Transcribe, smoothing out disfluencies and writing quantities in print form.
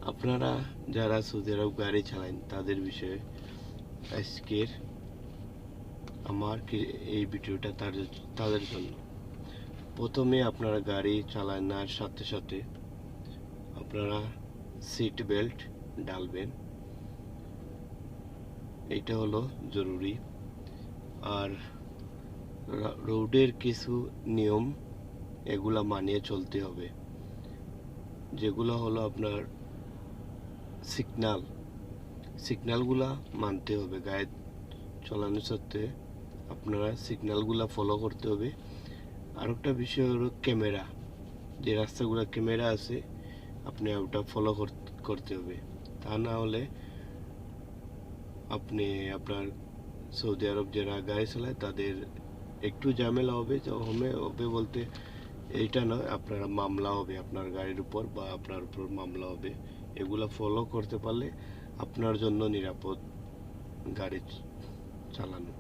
আপনারা যারা সৌদি আরব গাড়ি চালান তাদের বিষয়ে আজকের আমার এই ভিডিওটা তাদের জন্য। প্রথমে আপনারা গাড়ি চালানোর সাথে সাথে আপনারা সিট বেল্ট ডালবেন, এটা হলো জরুরি। আর রোডের কিছু নিয়ম এগুলা মানিয়ে চলতে হবে, যেগুলো হলো আপনার সিগন্যালগুলা মানতে হবে। গাড়ি চালানোর সাথে আপনারা সিগন্যালগুলা ফলো করতে হবে। আরেকটা বিষয় হলো ক্যামেরা, যে রাস্তাগুলো ক্যামেরা আছে আপনি ওটা ফলো করতে হবে। তা না হলে আপনি আপনার সৌদি আরব যারা গাড়ি চালায় তাদের একটু ঝামেলা হবে বলতে এইটা নয়, আপনারা মামলা হবে আপনার গাড়ির উপর বা আপনার উপর মামলা হবে। এগুলা ফলো করতে পারলে আপনার জন্য নিরাপদ গাড়ি চালানো।